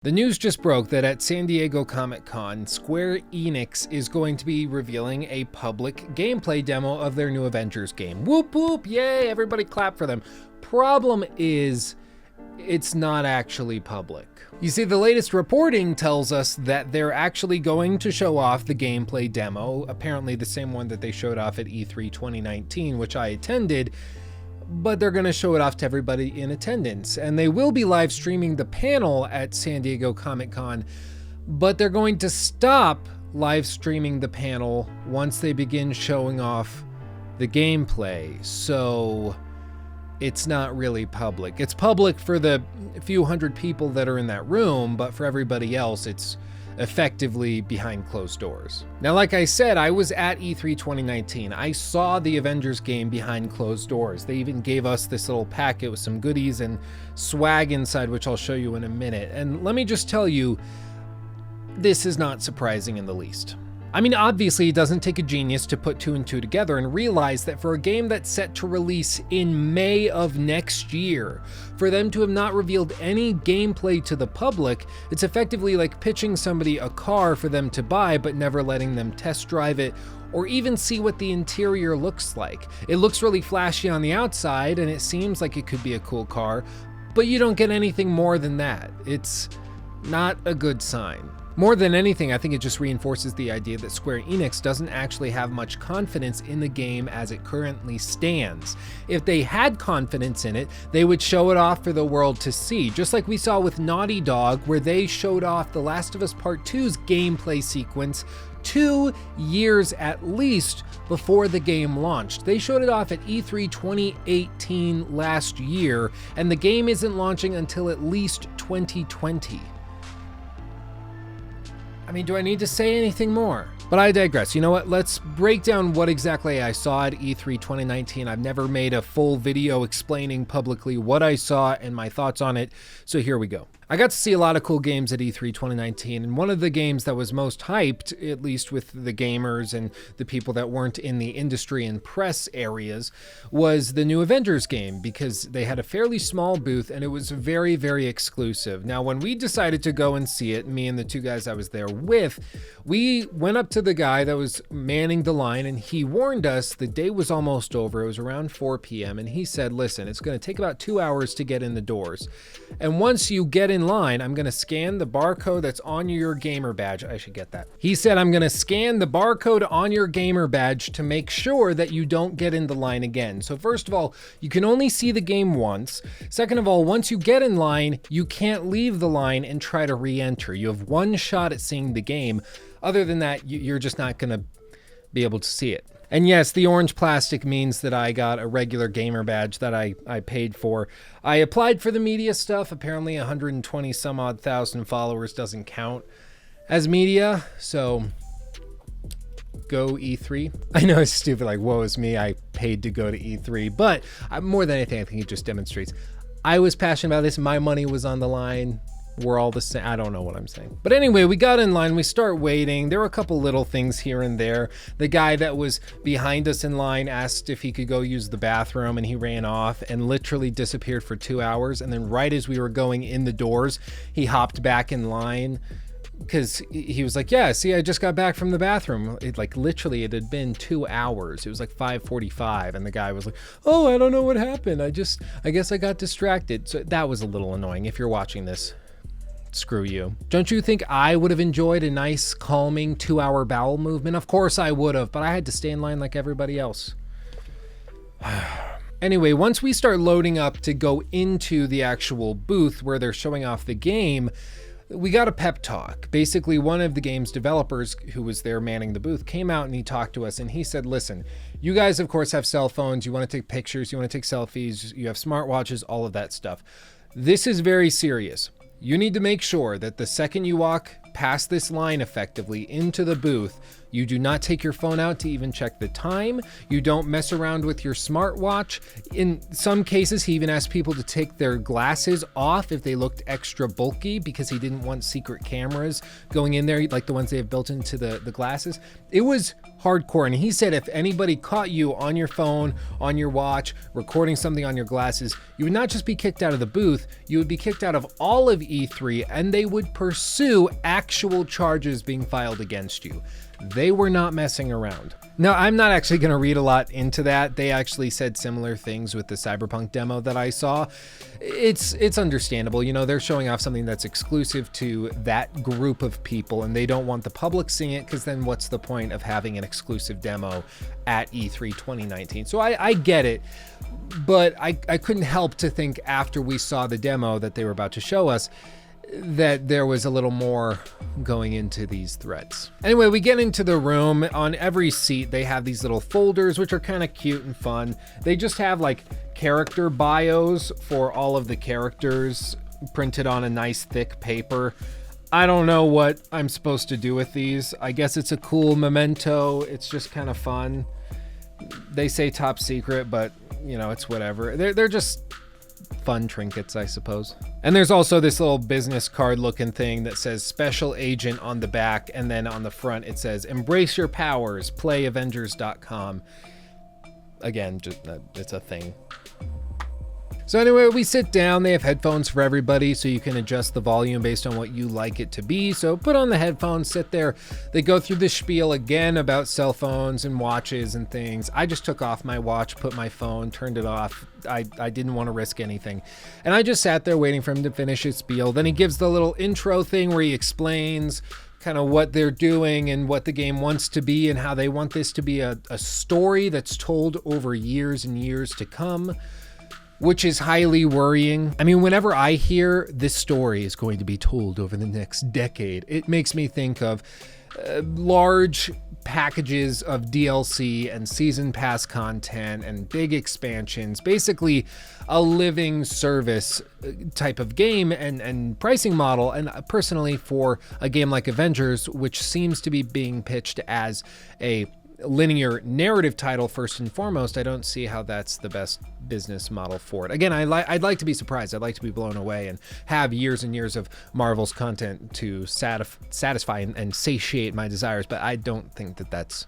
The news just broke that at San Diego Comic-Con, Square Enix is going to be revealing a public gameplay demo of their new Avengers game. Whoop whoop, yay, everybody clap for them. Problem is, it's not actually public. You see, the latest reporting tells us that they're actually going to show off the gameplay demo, apparently the same one that they showed off at E3 2019, which I attended, but they're going to show it off to everybody in attendance. And they will be live streaming the panel at San Diego Comic-Con, but they're going to stop live streaming the panel once they begin showing off the gameplay. So it's not really public. It's public for the few hundred people that are in that room, but for everybody else, it's effectively behind closed doors. Now, like I said, I was at E3 2019. I saw the Avengers game behind closed doors. They even gave us this little packet with some goodies and swag inside, which I'll show you in a minute. And let me just tell you, this is not surprising in the least. I mean, obviously it doesn't take a genius to put two and two together and realize that for a game that's set to release in May of next year, for them to have not revealed any gameplay to the public, it's effectively like pitching somebody a car for them to buy, but never letting them test drive it or even see what the interior looks like. It looks really flashy on the outside and it seems like it could be a cool car, but you don't get anything more than that. It's not a good sign. More than anything, I think it just reinforces the idea that Square Enix doesn't actually have much confidence in the game as it currently stands. If they had confidence in it, they would show it off for the world to see, just like we saw with Naughty Dog, where they showed off The Last of Us Part 2's gameplay sequence 2 years at least before the game launched. They showed it off at E3 2018 last year, and the game isn't launching until at least 2020. I mean, do I need to say anything more? But I digress. You know what? Let's break down what exactly I saw at E3 2019. I've never made a full video explaining publicly what I saw and my thoughts on it, so here we go. I got to see a lot of cool games at E3 2019, and one of the games that was most hyped, at least with the gamers and the people that weren't in the industry and press areas, was the new Avengers game, because they had a fairly small booth and it was very, very exclusive. Now, when we decided to go and see it, me and the two guys I was there with, we went up to the guy that was manning the line and he warned us the day was almost over. It was around 4 p.m. and he said, listen, it's going to take about 2 hours to get in the doors. And once you get in line, I'm going to scan the barcode that's on your gamer badge. I should get that. He said, I'm going to scan the barcode on your gamer badge to make sure that you don't get in the line again. So first of all, you can only see the game once. Second of all, once you get in line, you can't leave the line and try to re-enter. You have one shot at seeing the game. Other than that, you're just not going to be able to see it. And yes, the orange plastic means that I got a regular gamer badge that I paid for. I applied for the media stuff. Apparently 120 some odd thousand followers doesn't count as media. So go E3. I know it's stupid, like, woe is me, I paid to go to E3. But more than anything, I think it just demonstrates I was passionate about this. My money was on the line. We're all the same. I don't know what I'm saying. But anyway, we got in line, we start waiting. There were a couple little things here and there. The guy that was behind us in line asked if he could go use the bathroom and he ran off and literally disappeared for 2 hours. And then right as we were going in the doors, he hopped back in line because he was like, yeah, see, I just got back from the bathroom. It had been 2 hours. It was like 5:45 and the guy was like, oh, I don't know what happened. I guess I got distracted. So that was a little annoying. If you're watching this, screw you. Don't you think I would have enjoyed a nice, calming 2-hour bowel movement? Of course I would have, but I had to stay in line like everybody else. Anyway, once we start loading up to go into the actual booth where they're showing off the game, we got a pep talk. Basically, one of the game's developers who was there manning the booth came out and he talked to us and he said, listen, you guys, of course, have cell phones. You want to take pictures. You want to take selfies. You have smartwatches, all of that stuff. This is very serious. You need to make sure that the second you walk past this line effectively into the booth, You do not take your phone out to even check the time. You don't mess around with your smartwatch. In some cases, he even asked people to take their glasses off if they looked extra bulky because he didn't want secret cameras going in there, like the ones they have built into the glasses. It was hardcore. And he said if anybody caught you on your phone, on your watch, recording something on your glasses, you would not just be kicked out of the booth, you would be kicked out of all of E3, and they would pursue actual charges being filed against you. They were not messing around. Now, I'm not actually going to read a lot into that. They actually said similar things with the Cyberpunk demo that I saw. It's understandable. You know, they're showing off something that's exclusive to that group of people, and they don't want the public seeing it, because then what's the point of having an exclusive demo at E3 2019? So I get it, but I couldn't help to think after we saw the demo that they were about to show us that there was a little more going into these threats. Anyway, we get into the room. On every seat, they have these little folders, which are kind of cute and fun. They just have like character bios for all of the characters printed on a nice thick paper. I don't know what I'm supposed to do with these. I guess it's a cool memento. It's just kind of fun. They say top secret, but you know, it's whatever. They're just fun trinkets, I suppose. And there's also this little business card looking thing that says special agent on the back, and then on the front it says embrace your powers, play Avengers.com. Again, just it's a thing. So anyway, we sit down. They have headphones for everybody, so you can adjust the volume based on what you like it to be. So put on the headphones, sit there. They go through the spiel again about cell phones and watches and things. I just took off my watch, put my phone, turned it off. I didn't want to risk anything. And I just sat there waiting for him to finish his spiel. Then he gives the little intro thing where he explains kind of what they're doing and what the game wants to be and how they want this to be a story that's told over years and years to come, which is highly worrying. I mean, whenever I hear this story is going to be told over the next decade, it makes me think of large packages of DLC and season pass content and big expansions, basically a living service type of game and pricing model. And personally, for a game like Avengers, which seems to be being pitched as a linear narrative title first and foremost, I don't see how that's the best business model for it. Again, I'd like to be surprised. I'd like to be blown away and have years and years of Marvel's content to satisfy and satiate my desires, but I don't think that that's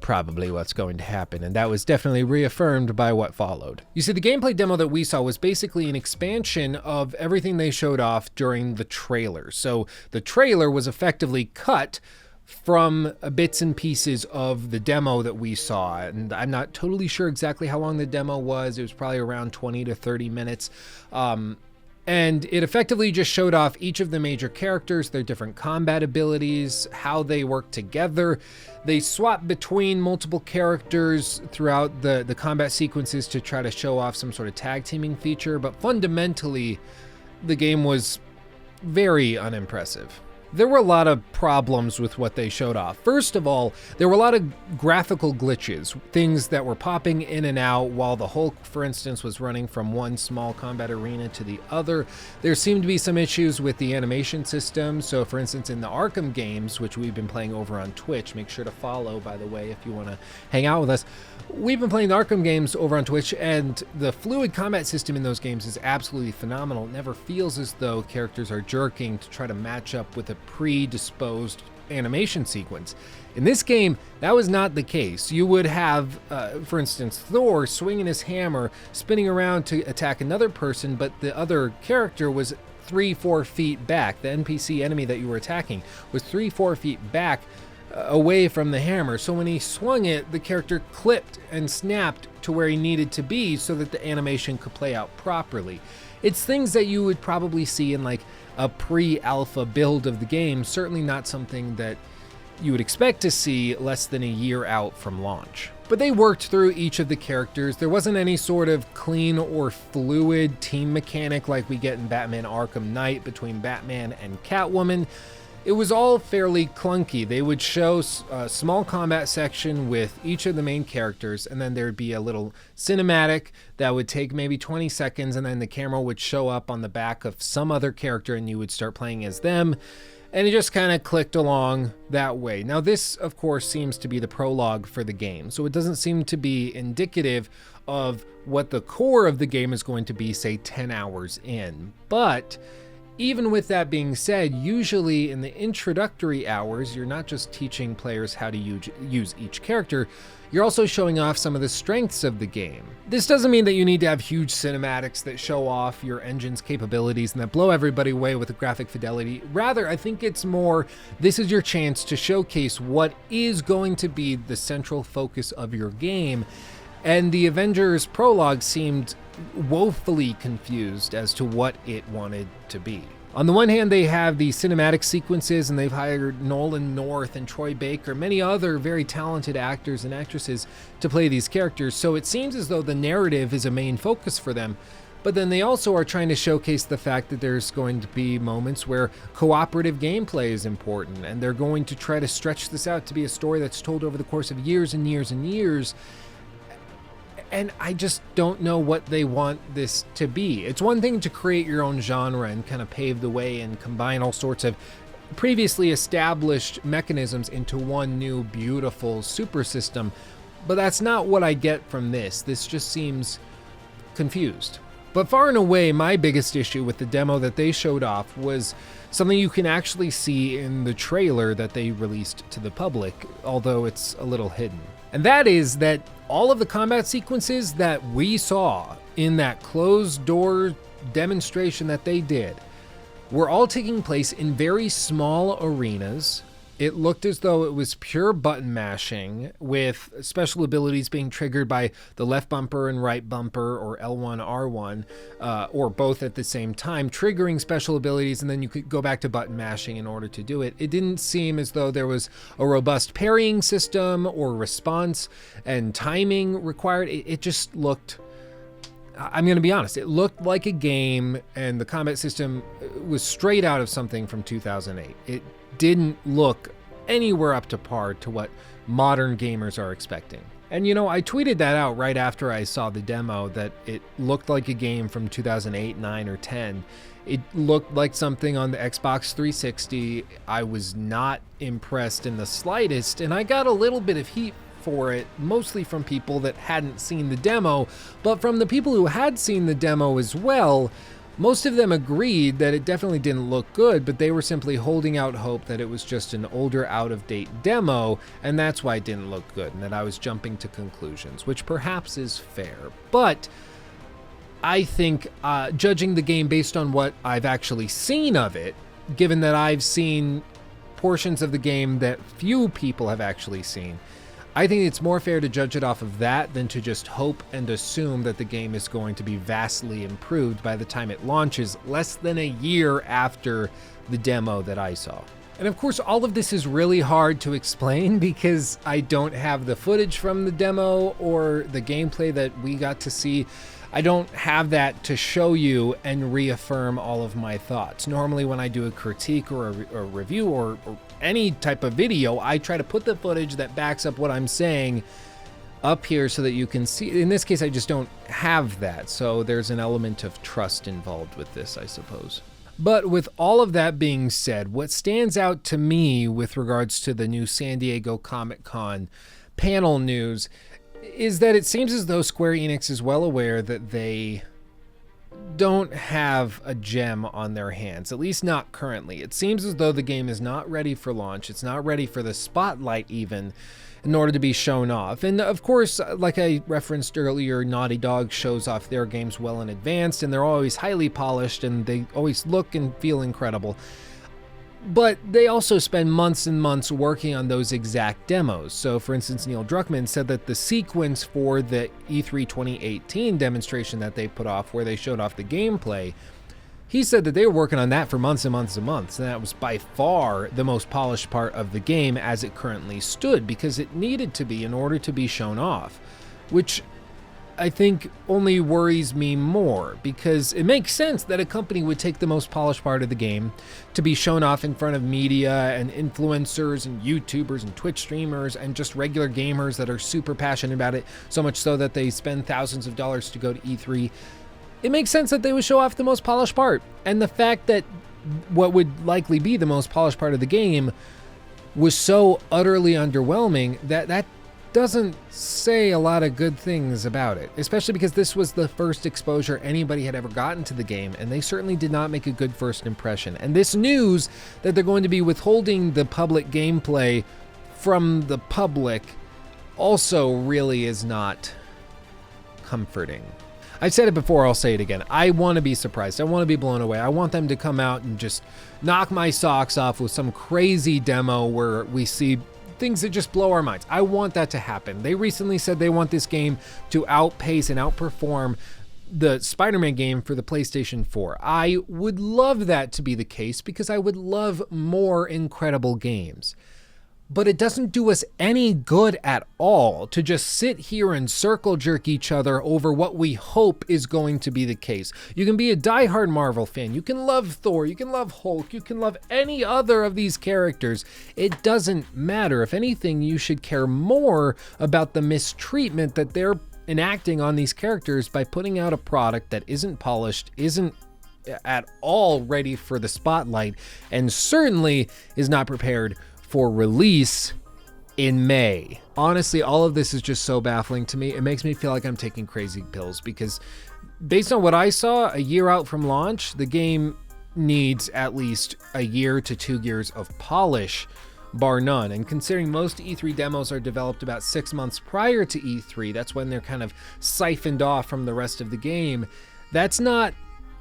probably what's going to happen, and that was definitely reaffirmed by what followed. You see, the gameplay demo that we saw was basically an expansion of everything they showed off during the trailer. So the trailer was effectively cut from bits and pieces of the demo that we saw. And I'm not totally sure exactly how long the demo was. It was probably around 20 to 30 minutes. And it effectively just showed off each of the major characters, their different combat abilities, how they work together. They swap between multiple characters throughout the combat sequences to try to show off some sort of tag teaming feature. But fundamentally, the game was very unimpressive. There were a lot of problems with what they showed off. First of all, there were a lot of graphical glitches, things that were popping in and out while the Hulk, for instance, was running from one small combat arena to the other. There seemed to be some issues with the animation system. So for instance, in the Arkham games, which we've been playing over on Twitch, make sure to follow, by the way, if you want to hang out with us. We've been playing the Arkham games over on Twitch, and the fluid combat system in those games is absolutely phenomenal. It never feels as though characters are jerking to try to match up with a predisposed animation sequence. In this game, that was not the case. You would have, for instance, Thor swinging his hammer, spinning around to attack another person, but the other character was 3-4 feet back. The NPC enemy that you were attacking was 3-4 feet back away from the hammer. So when he swung it, the character clipped and snapped to where he needed to be so that the animation could play out properly. It's things that you would probably see in like a pre-alpha build of the game, certainly not something that you would expect to see less than a year out from launch. But they worked through each of the characters. There wasn't any sort of clean or fluid team mechanic like we get in Batman Arkham Knight between Batman and Catwoman. It was all fairly clunky. They would show a small combat section with each of the main characters, and then there'd be a little cinematic that would take maybe 20 seconds, and then the camera would show up on the back of some other character and you would start playing as them. And it just kind of clicked along that way. Now this, of course, seems to be the prologue for the game, so it doesn't seem to be indicative of what the core of the game is going to be, say, 10 hours in. But even with that being said, usually in the introductory hours, you're not just teaching players how to use each character, you're also showing off some of the strengths of the game. This doesn't mean that you need to have huge cinematics that show off your engine's capabilities and that blow everybody away with the graphic fidelity. Rather, I think it's more, this is your chance to showcase what is going to be the central focus of your game. And the Avengers prologue seemed woefully confused as to what it wanted to be. On the one hand, they have the cinematic sequences, and they've hired Nolan North and Troy Baker, many other very talented actors and actresses to play these characters, so it seems as though the narrative is a main focus for them. But then they also are trying to showcase the fact that there's going to be moments where cooperative gameplay is important, and they're going to try to stretch this out to be a story that's told over the course of years and years and years. And I just don't know what they want this to be. It's one thing to create your own genre and kind of pave the way and combine all sorts of previously established mechanisms into one new beautiful super system, but that's not what I get from this. This just seems confused. But far and away, my biggest issue with the demo that they showed off was something you can actually see in the trailer that they released to the public, although it's a little hidden. And that is that all of the combat sequences that we saw in that closed door demonstration that they did were all taking place in very small arenas. It looked as though it was pure button mashing, with special abilities being triggered by the left bumper and right bumper, or L1, R1, or both at the same time, triggering special abilities, and then you could go back to button mashing in order to do it. It didn't seem as though there was a robust parrying system or response and timing required. It just looked, I'm going to be honest, it looked like a game, and the combat system was straight out of something from 2008. It didn't look anywhere up to par to what modern gamers are expecting. And you know, I tweeted that out right after I saw the demo, that it looked like a game from 2008, 9, or 10. It looked like something on the Xbox 360. I was not impressed in the slightest, and I got a little bit of heat for it, mostly from people that hadn't seen the demo, but from the people who had seen the demo as well. Most of them agreed that it definitely didn't look good, but they were simply holding out hope that it was just an older, out-of-date demo, and that's why it didn't look good, and that I was jumping to conclusions, which perhaps is fair. But I think judging the game based on what I've actually seen of it, given that I've seen portions of the game that few people have actually seen, I think it's more fair to judge it off of that than to just hope and assume that the game is going to be vastly improved by the time it launches less than a year after the demo that I saw. And of course, all of this is really hard to explain because I don't have the footage from the demo or the gameplay that we got to see. I don't have that to show you and reaffirm all of my thoughts. Normally when I do a critique or a review or any type of video, I try to put the footage that backs up what I'm saying up here so that you can see. In this case, I just don't have that, so there's an element of trust involved with this, I suppose. But with all of that being said, what stands out to me with regards to the new San Diego Comic-Con panel news is that it seems as though Square Enix is well aware that they don't have a gem on their hands, at least not currently. It seems as though the game is not ready for launch. It's not ready for the spotlight even in order to be shown off. And of course, like I referenced earlier, Naughty Dog shows off their games well in advance, and they're always highly polished and they always look and feel incredible. But they also spend months and months working on those exact demos. So for instance, Neil Druckmann said that the sequence for the E3 2018 demonstration that they put off, where they showed off the gameplay, he said that they were working on that for months and months and months, and that was by far the most polished part of the game as it currently stood, because it needed to be in order to be shown off, which I think only worries me more, because it makes sense that a company would take the most polished part of the game to be shown off in front of media and influencers and YouTubers and Twitch streamers and just regular gamers that are super passionate about it, so much so that they spend thousands of dollars to go to E3. It makes sense that they would show off the most polished part. And the fact that what would likely be the most polished part of the game was so utterly underwhelming that doesn't say a lot of good things about it, especially because this was the first exposure anybody had ever gotten to the game, and they certainly did not make a good first impression. And this news that they're going to be withholding the public gameplay from the public also really is not comforting. I've said it before, I'll say it again. I want to be surprised. I want to be blown away. I want them to come out and just knock my socks off with some crazy demo where we see things that just blow our minds. I want that to happen. They recently said they want this game to outpace and outperform the Spider-Man game for the PlayStation 4. I would love that to be the case because I would love more incredible games. But it doesn't do us any good at all to just sit here and circle jerk each other over what we hope is going to be the case. You can be a diehard Marvel fan, you can love Thor, you can love Hulk, you can love any other of these characters. It doesn't matter. If anything, you should care more about the mistreatment that they're enacting on these characters by putting out a product that isn't polished, isn't at all ready for the spotlight, and certainly is not prepared for release in May. Honestly, all of this is just so baffling to me. It makes me feel like I'm taking crazy pills because based on what I saw, a year out from launch, the game needs at least a year to 2 years of polish, bar none. And considering most E3 demos are developed about 6 months prior to E3, that's when they're kind of siphoned off from the rest of the game, that's not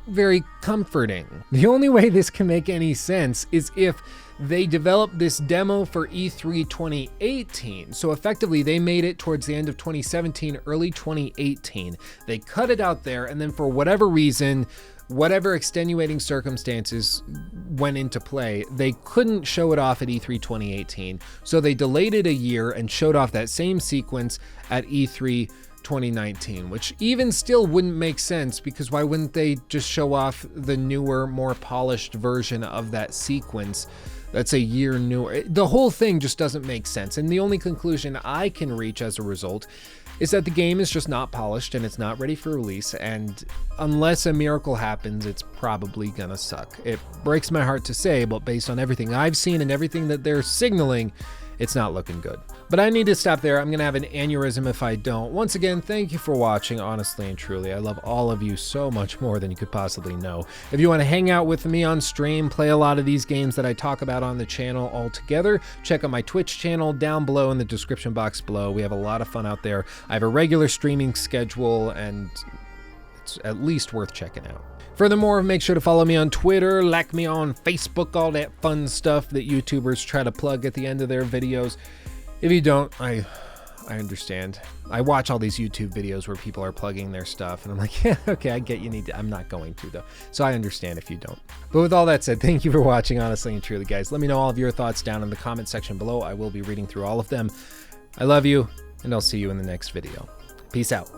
very comforting. The only way this can make any sense is if they developed this demo for E3 2018. So effectively they made it towards the end of 2017, early 2018. They cut it out there, and then for whatever reason, whatever extenuating circumstances went into play, they couldn't show it off at E3 2018. So they delayed it a year and showed off that same sequence at E3 2019, which even still wouldn't make sense because why wouldn't they just show off the newer, more polished version of that sequence that's a year newer? The whole thing just doesn't make sense. And the only conclusion I can reach as a result is that the game is just not polished and it's not ready for release. And unless a miracle happens, it's probably gonna suck. It breaks my heart to say, but based on everything I've seen and everything that they're signaling, it's not looking good. But I need to stop there. I'm gonna have an aneurysm if I don't. Once again, thank you for watching, honestly and truly. I love all of you so much more than you could possibly know. If you want to hang out with me on stream, play a lot of these games that I talk about on the channel all together, check out my Twitch channel down below in the description box below. We have a lot of fun out there. I have a regular streaming schedule and it's at least worth checking out. Furthermore, make sure to follow me on Twitter, like me on Facebook, all that fun stuff that YouTubers try to plug at the end of their videos. If you don't, I understand. I watch all these YouTube videos where people are plugging their stuff, and I'm like, yeah, okay, I get you need to. I'm not going to, though. So I understand if you don't. But with all that said, thank you for watching, honestly and truly, guys. Let me know all of your thoughts down in the comment section below. I will be reading through all of them. I love you, and I'll see you in the next video. Peace out.